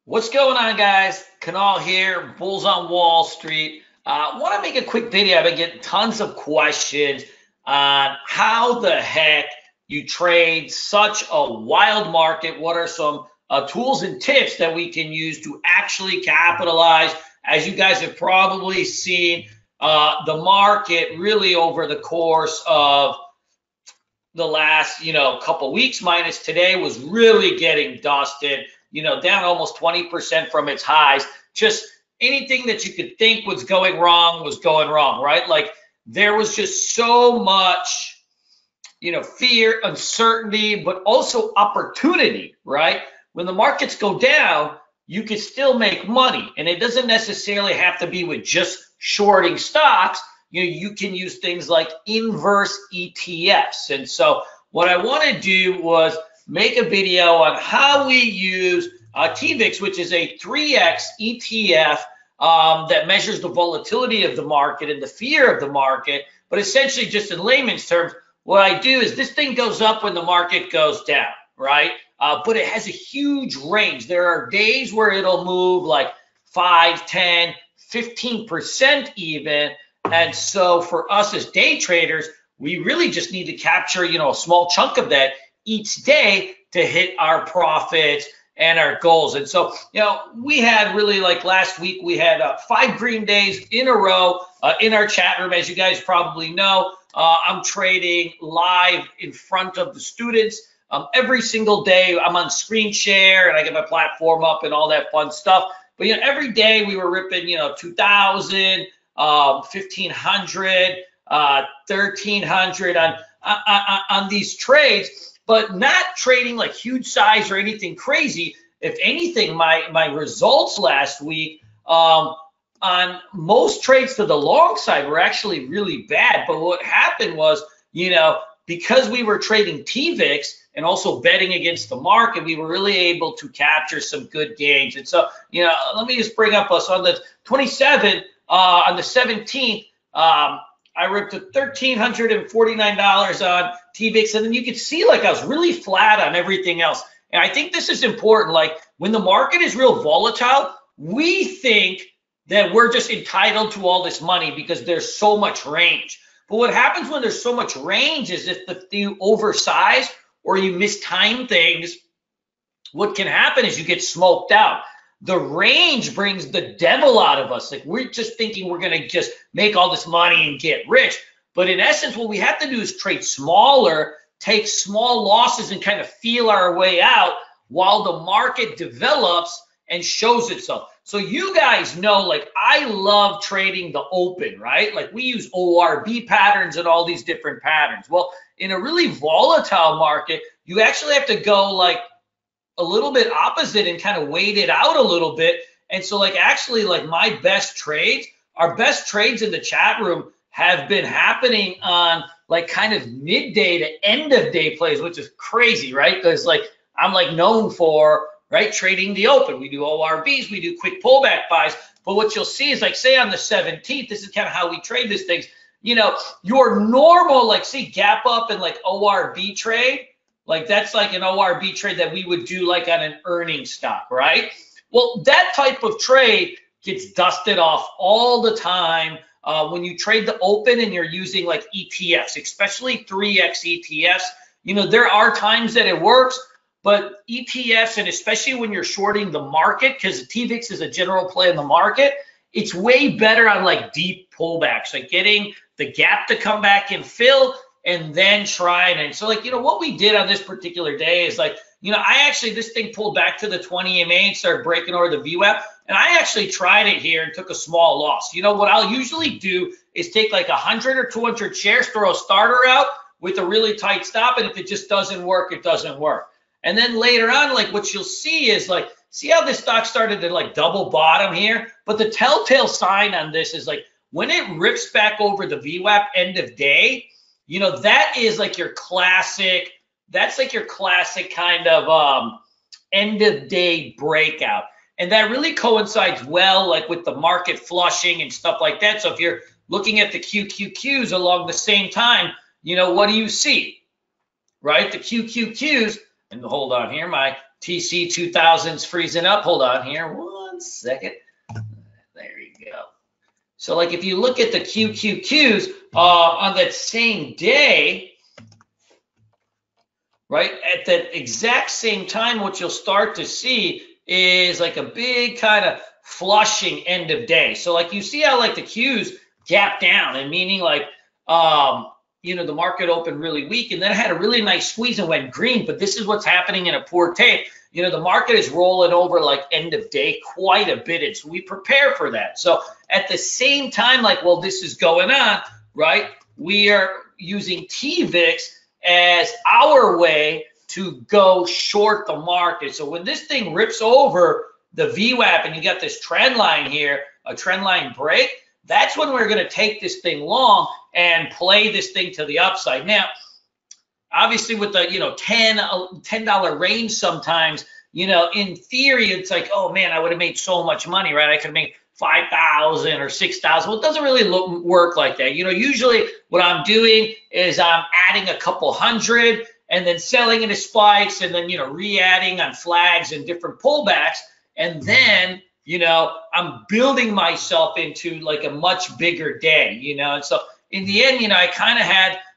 What's going on, guys? Kunal here, Bulls on Wall Street. Want to make a quick video. I've been getting tons of questions on how the heck you trade such a wild market. What are some tools and tips that we can use to actually capitalize? As you guys have probably seen, the market really over the course of the last, couple weeks minus today was really getting dusted, down almost 20% from its highs. Just anything that you could think was going wrong, right? Like there was just so much, fear, uncertainty, but also opportunity, right? When the markets go down, you can still make money, and it doesn't necessarily have to be with just shorting stocks. You can use things like inverse ETFs. And so what I want to do was make a video on how we use TVIX, which is a 3X ETF that measures the volatility of the market and the fear of the market. But essentially, just in layman's terms, what I do is this thing goes up when the market goes down, right? But it has a huge range. There are days where it'll move like 5, 10, 15% even. And so for us as day traders, we really just need to capture, a small chunk of that each day to hit our profits and our goals. And so, we had really, like last week, we had 5 green days in a row in our chat room. As you guys probably know, I'm trading live in front of the students every single day. I'm on screen share and I get my platform up and all that fun stuff. But, every day we were ripping, 2,000, 1,500, 1,300 on these trades, but not trading like huge size or anything crazy. If anything, my results last week on most trades to the long side were actually really bad. But what happened was, because we were trading TVIX and also betting against the market, we were really able to capture some good gains. And so, let me just bring up us on the 27th. On the 17th, I ripped to $1,349 on TVIX, and then you could see like I was really flat on everything else. And I think this is important. Like when the market is real volatile, we think that we're just entitled to all this money because there's so much range. But what happens when there's so much range is if you oversize or you mistime things, what can happen is you get smoked out. The range brings the devil out of us. Like we're just thinking we're going to just make all this money and get rich. But in essence, what we have to do is trade smaller, take small losses and kind of feel our way out while the market develops and shows itself. So you guys know, like I love trading the open, right? Like we use ORB patterns and all these different patterns. Well, in a really volatile market, you actually have to go like a little bit opposite and kind of wait it out a little bit. And so like actually like my best trades, our best trades in the chat room have been happening on like kind of midday to end of day plays, which is crazy, right? Because like I'm like known for, right, trading the open. We do ORBs, we do quick pullback buys. But what you'll see is like say on the 17th, this is kind of how we trade these things. Your normal like see gap up and like ORB trade, like that's like an ORB trade that we would do like on an earnings stock, right? Well, that type of trade gets dusted off all the time when you trade the open and you're using like ETFs, especially 3X ETFs. There are times that it works, but ETFs, and especially when you're shorting the market, because TVIX is a general play in the market, it's way better on like deep pullbacks, like getting the gap to come back and fill and then try and so like, what we did on this particular day is like, this thing pulled back to the 20 MA and started breaking over the VWAP. And I actually tried it here and took a small loss. What I'll usually do is take like 100 or 200 shares, throw a starter out with a really tight stop. And if it just doesn't work, it doesn't work. And then later on, like what you'll see is like, see how this stock started to like double bottom here? But the telltale sign on this is like when it rips back over the VWAP end of day, that is like your classic, that's like your classic kind of end of day breakout. And that really coincides well like with the market flushing and stuff like that. So if you're looking at the QQQs along the same time, what do you see? Right? The QQQs, and hold on here, my TC 2000's freezing up. Hold on here 1 second. There you go. So like if you look at the QQQs on that same day, right, at that exact same time, what you'll start to see is like a big kind of flushing end of day. So like you see how like the Qs gap down, and meaning like, you know, the market opened really weak and then it had a really nice squeeze and went green. But this is what's happening in a poor tape. You know, the market is rolling over like end of day quite a bit. And so we prepare for that. So at the same time, like, well, this is going on, right? We are using TVIX as our way to go short the market. So when this thing rips over the VWAP and you got this trend line here, a trend line break, that's when we're going to take this thing long and play this thing to the upside. Now, obviously with the, you know, $10 range sometimes, you know, in theory, it's like, oh man, I would have made so much money, right? I could make 5,000 or 6,000. Well, it doesn't really work like that. You know, usually what I'm doing is I'm adding a couple hundred and then selling into spikes and then, you know, re-adding on flags and different pullbacks. And then, you know, I'm building myself into like a much bigger day, you know. And so in the end, you know, I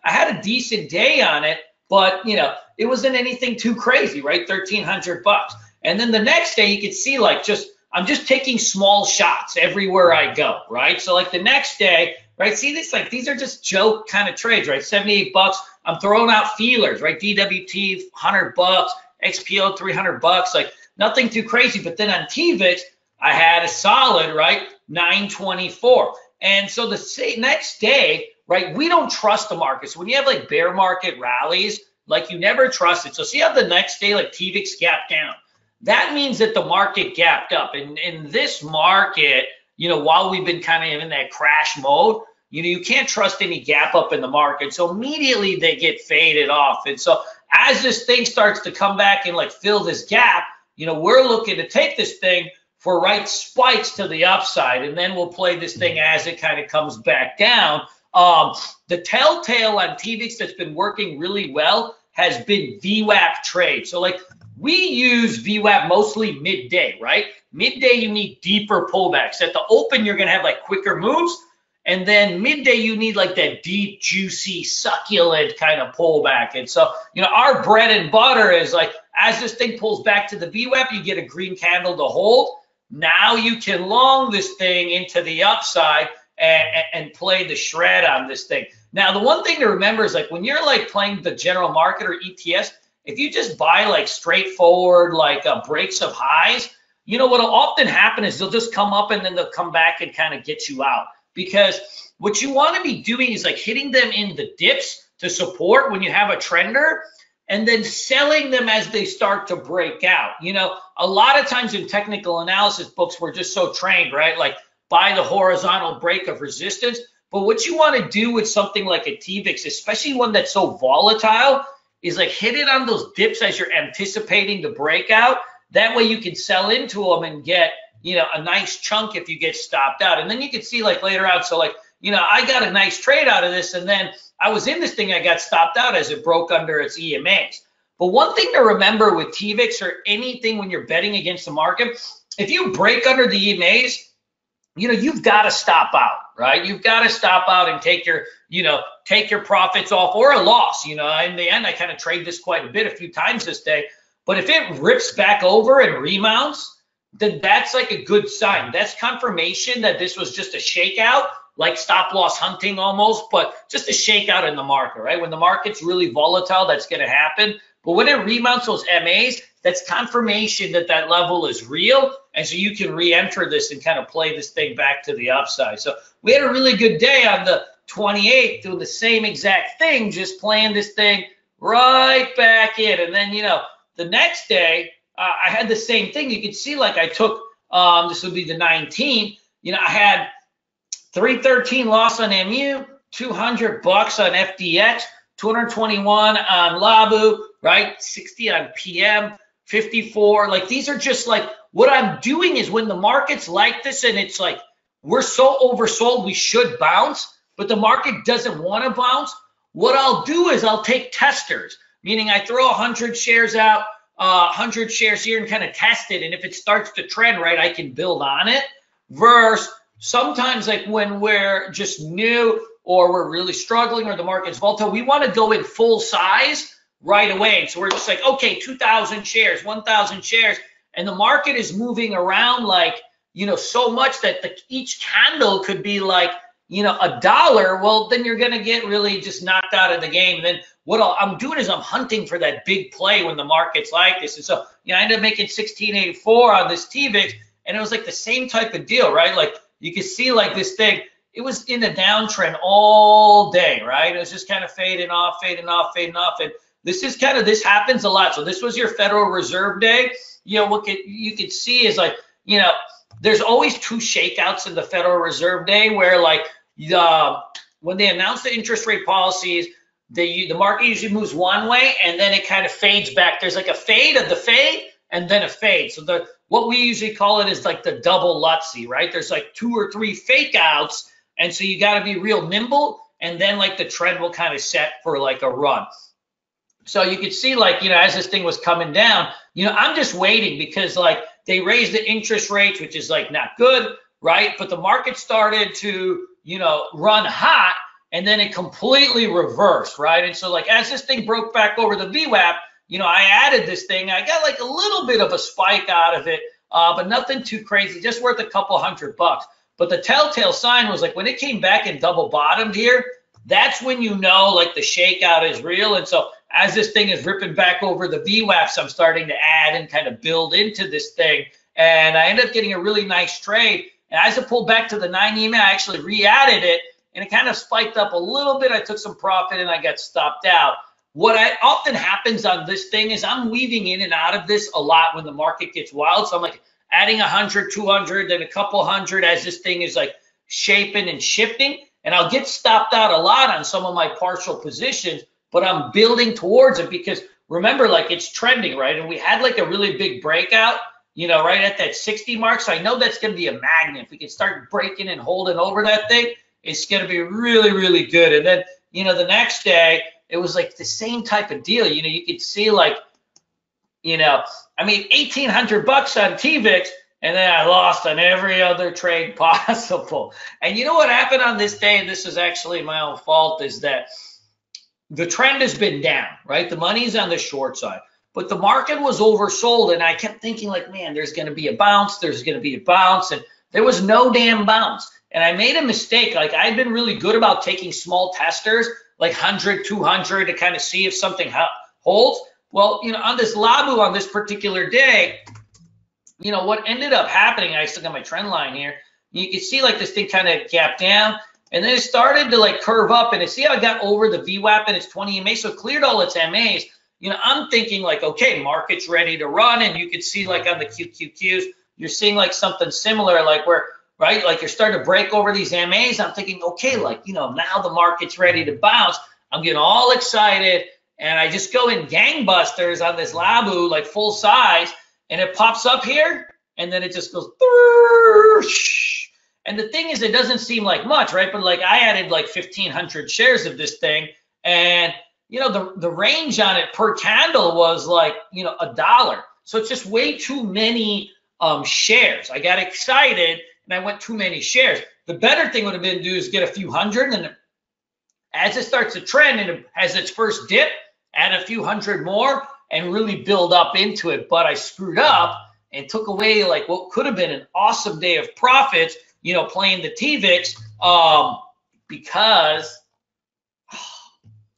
had a decent day on it, but, you know, it wasn't anything too crazy, right? $1,300 bucks. And then the next day you could see like I'm just taking small shots everywhere I go, right? So like the next day, right? See this, like these are just joke kind of trades, right? 78 bucks. I'm throwing out feelers, right? DWT 100 bucks, XPO 300 bucks, like nothing too crazy. But then on TVIX, I had a solid, right? 924. And so the next day, right? We don't trust the market. So when you have like bear market rallies, like you never trust it. So see how the next day, like TVIX gapped down. That means that the market gapped up. And in this market, you know, while we've been kind of in that crash mode, you know, you can't trust any gap up in the market. So immediately they get faded off. And so as this thing starts to come back and like fill this gap, you know, we're looking to take this thing for right spikes to the upside. And then we'll play this thing as it kind of comes back down. The telltale on TVIX that's been working really well has been VWAP trade. So like we use VWAP mostly midday, right? Midday, you need deeper pullbacks. At the open, you're going to have like quicker moves. And then midday, you need like that deep, juicy, succulent kind of pullback. And so, you know, our bread and butter is like, as this thing pulls back to the VWAP, you get a green candle to hold. Now you can long this thing into the upside and play the shred on this thing. Now, the one thing to remember is like when you're like playing the general market or ETFs, if you just buy like straightforward like breaks of highs, you know what'll often happen is they'll just come up and then they'll come back and kind of get you out. Because what you want to be doing is like hitting them in the dips to support when you have a trender and then selling them as they start to break out. You know, a lot of times in technical analysis books, we're just so trained, right? Like buy the horizontal break of resistance. But what you want to do with something like a TVIX, especially one that's so volatile, is like hit it on those dips as you're anticipating the breakout. That way you can sell into them and get, you know, a nice chunk if you get stopped out. And then you can see like later out, so like, you know, I got a nice trade out of this and then I was in this thing, I got stopped out as it broke under its EMAs. But one thing to remember with TVIX or anything when you're betting against the market, if you break under the EMAs, you know, you've got to stop out, right? You've got to stop out and take your, you know, take your profits off or a loss. You know, in the end, I kind of trade this quite a bit, a few times this day. But if it rips back over and remounts, then that's like a good sign. That's confirmation that this was just a shakeout, like stop loss hunting almost, but just a shakeout in the market, right? When the market's really volatile, that's going to happen. But when it remounts those MAs, that's confirmation that that level is real. And so you can re-enter this and kind of play this thing back to the upside. So we had a really good day on the 28th doing the same exact thing, just playing this thing right back in. And then, you know, the next day, I had the same thing. You could see like I took, this would be the 19th, you know, I had 313 loss on MU, 200 bucks on FDX, 221 on Labu, right? 60 on PM, 54. Like these are just like what I'm doing is when the market's like this and it's like we're so oversold, we should bounce, but the market doesn't want to bounce. What I'll do is I'll take testers, meaning I throw 100 shares out 100 shares here and kind of test it. And if it starts to trend right, I can build on it. Versus sometimes like when we're just new or we're really struggling or the market's volatile, we want to go in full size right away. So we're just like, okay, 2,000 shares, 1,000 shares. And the market is moving around like, so much that each candle could be like, $1. Well, then you're going to get really just knocked out of the game. And then what I'm doing is I'm hunting for that big play when the market's like this. And so, I ended up making 1684 on this TVIX, and it was like the same type of deal, right? Like you could see like this thing, it was in a downtrend all day, right? It was just kind of fading off, fading off, fading off. And this happens a lot. So this was your Federal Reserve Day. What you could see is like, there's always two shakeouts in the Federal Reserve Day where like when they announce the interest rate policies, the market usually moves one way and then it kind of fades back. There's like a fade of the fade and then a fade. So what we usually call it is like the double Lutzy, right? There's like 2 or 3 fake outs. And so you got to be real nimble. And then like the trend will kind of set for like a run. So you could see like, as this thing was coming down, I'm just waiting because like they raised the interest rates, which is like not good, right? But the market started to, run hot and then it completely reversed, right? And so like as this thing broke back over the VWAP, I added this thing. I got like a little bit of a spike out of it, but nothing too crazy, just worth a couple $100. But the telltale sign was like when it came back and double bottomed here, that's when like the shakeout is real. And so as this thing is ripping back over the VWAPs, I'm starting to add and kind of build into this thing. And I ended up getting a really nice trade. And as it pulled back to the 9 EMA, I actually re-added it and it kind of spiked up a little bit. I took some profit and I got stopped out. What often happens on this thing is I'm weaving in and out of this a lot when the market gets wild. So I'm like adding 100, 200, then a couple hundred as this thing is like shaping and shifting. And I'll get stopped out a lot on some of my partial positions, but I'm building towards it because remember, like it's trending, right? And we had like a really big breakout, right at that 60 mark. So I know that's going to be a magnet. If we can start breaking and holding over that thing, it's going to be really, really good. And then, the next day, it was like the same type of deal. You could see like, I mean, $1,800 on TVIX, and then I lost on every other trade possible. And you know what happened on this day, and this is actually my own fault, is that the trend has been down, right? The money's on the short side, but the market was oversold, and I kept thinking like, man, there's going to be a bounce, and there was no damn bounce. And I made a mistake. Like I'd been really good about taking small testers, like 100, 200 to kind of see if something holds. Well, on this Labu on this particular day, what ended up happening, I still got my trend line here. You can see like this thing kind of gapped down and then it started to like curve up and see how it got over the VWAP and its 20 EMA. So it cleared all its MAs. I'm thinking like, okay, market's ready to run. And you can see like on the QQQs, you're seeing like something similar, like where, right? Like you're starting to break over these MAs. I'm thinking, okay, like, now the market's ready to bounce. I'm getting all excited. And I just go in gangbusters on this Labu, like full size, and it pops up here, and then it just goes, and the thing is, it doesn't seem like much, right? But like I added like 1,500 shares of this thing, and the range on it per candle was like, $1. So it's just way too many shares. I got excited, and I went too many shares. The better thing would have been to do is get a few hundred, and as it starts to trend and it has its first dip, add a few hundred more and really build up into it. But I screwed up and took away like what could have been an awesome day of profits, playing the TVIX because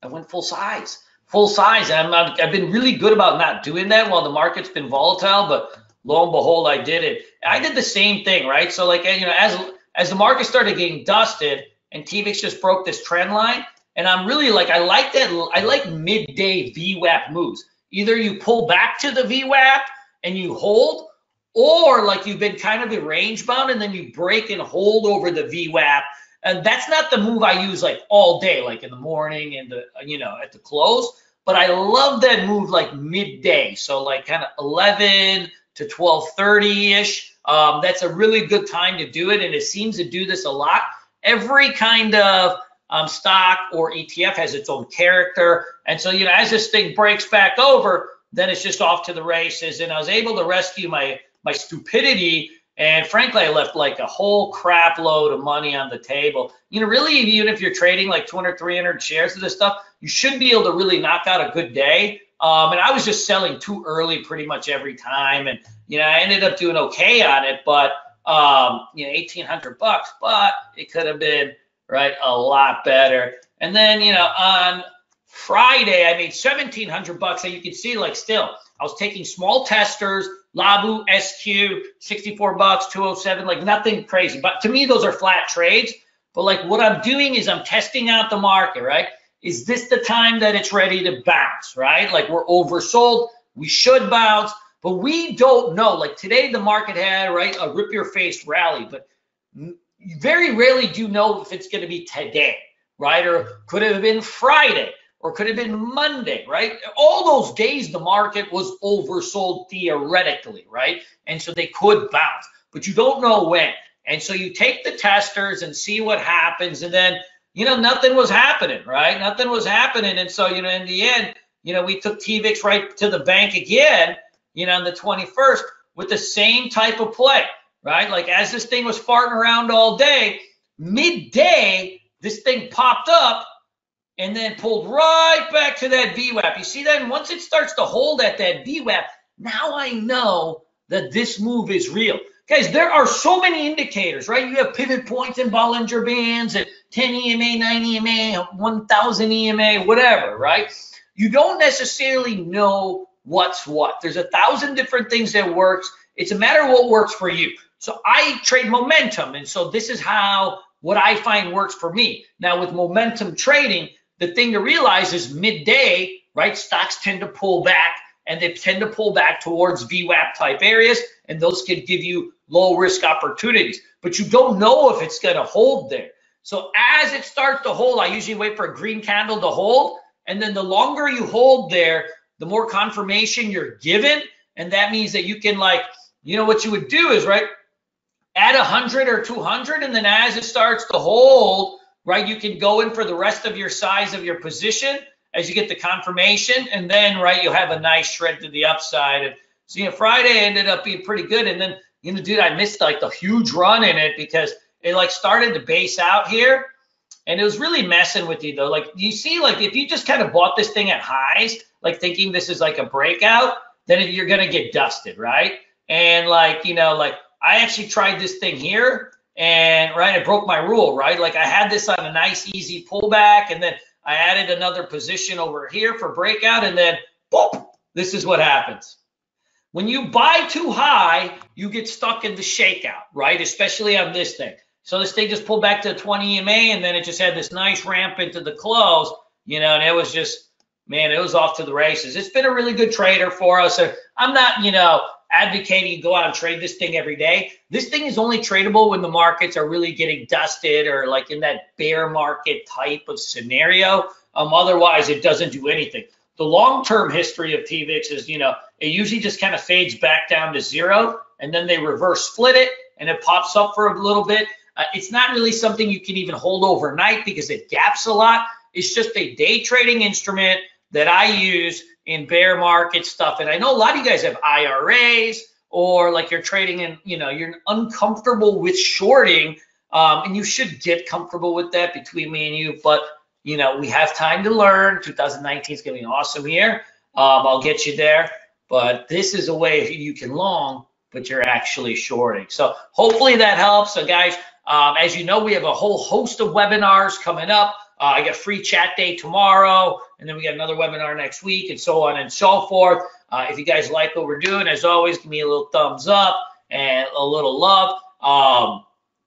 I went full size. And I've been really good about not doing that while the market's been volatile, but lo and behold, I did it. I did the same thing, right? So like, as the market started getting dusted and TVIX just broke this trend line, and I'm really like, I like midday VWAP moves. Either you pull back to the VWAP and you hold, or like you've been kind of range bound and then you break and hold over the VWAP. And that's not the move I use like all day, like in the morning and at the close. But I love that move like midday. So like kind of 11 to 12:30-ish. That's a really good time to do it. And it seems to do this a lot. Every kind of stock or ETF has its own character. And so, as this thing breaks back over, then it's just off to the races. And I was able to rescue my stupidity. And frankly, I left like a whole crap load of money on the table. You know, really, even if you're trading like 200, 300 shares of this stuff, you should be able to really knock out a good day. And I was just selling too early pretty much every time. And, you know, I ended up doing okay on it, but, you know, $1,800, but it could have been, right, a lot better. And then, you know, on Friday, I made $1,700. And you can see, like, still, I was taking small testers, Labu, SQ, $64, 207, like nothing crazy. But to me, those are flat trades. But like what I'm doing is I'm testing out the market, right? Is this the time that it's ready to bounce, right? Like we're oversold, we should bounce, but we don't know. Like today, the market had, right, a rip your face rally, but you very rarely do know if it's going to be today, right? Or could it have been Friday? Or could have been Monday, right? All those days the market was oversold theoretically, right? And so they could bounce, but you don't know when. And so you take the testers and see what happens. And then, you know, nothing was happening, right? Nothing was happening. And so, you know, in the end, you know, we took TVIX right to the bank again, you know, on the 21st with the same type of play, right? Like as this thing was farting around all day, midday, this thing popped up and then pulled right back to that VWAP. You see that? And once it starts to hold at that VWAP, now I know that this move is real. Guys, there are so many indicators, right? You have pivot points and Bollinger Bands at 10 EMA, 9 EMA, 1,000 EMA, whatever, right? You don't necessarily know what's what. There's 1,000 different things that works. It's a matter of what works for you. So I trade momentum, and so this is how what I find works for me. Now with momentum trading, the thing to realize is midday, right? Stocks tend to pull back, and they tend to pull back towards VWAP type areas, and those could give you low risk opportunities. But you don't know if it's going to hold there. So as it starts to hold, I usually wait for a green candle to hold, and then the longer you hold there, the more confirmation you're given, and that means that you can, like, you know, what you would do is, right, add 100 or 200, and then as it starts to hold, right, you can go in for the rest of your size of your position as you get the confirmation, and then, right, you'll have a nice shred to the upside. And so, you know, Friday ended up being pretty good, and then, you know, dude, I missed like the huge run in it because it like started to base out here, and it was really messing with you though. Like you see, like if you just kind of bought this thing at highs, like thinking this is like a breakout, then you're gonna get dusted, right? And like, you know, like I actually tried this thing here, and right, I broke my rule, right? Like I had this on a nice easy pullback, and then I added another position over here for breakout, and then boom, this is what happens. When you buy too high, you get stuck in the shakeout, right? Especially on this thing. So this thing just pulled back to 20 EMA, and then it just had this nice ramp into the close, you know, and it was just, man, it was off to the races. It's been a really good trader for us. I'm not, you know, advocating you go out and trade this thing every day. This thing is only tradable when the markets are really getting dusted or like in that bear market type of scenario. Otherwise, it doesn't do anything. The long-term history of TVIX is, you know, it usually just kind of fades back down to zero, and then they reverse split it, and it pops up for a little bit. It's not really something you can even hold overnight because it gaps a lot. It's just a day trading instrument that I use in bear market stuff. And I know a lot of you guys have IRAs, or like you're trading in, you know, you're uncomfortable with shorting, and you should get comfortable with that between me and you. But, you know, we have time to learn. 2019 is going to be an awesome year. I'll get you there. But this is a way you can long, but you're actually shorting. So hopefully that helps. So guys, as you know, we have a whole host of webinars coming up. I got free chat day tomorrow, and then we got another webinar next week, and so on and so forth. If you guys like what we're doing, as always, give me a little thumbs up and a little love.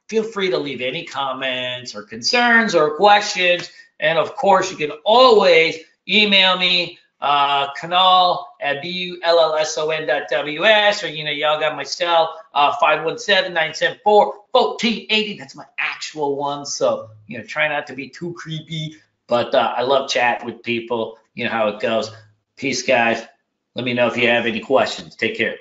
Feel free to leave any comments or concerns or questions. And of course, you can always email me, Kunal at bullson.ws, or, you know, y'all got my cell, 517-974-1480. That's my actual one. So, you know, try not to be too creepy, but I love chatting with people. You know how it goes. Peace, guys. Let me know if you have any questions. Take care.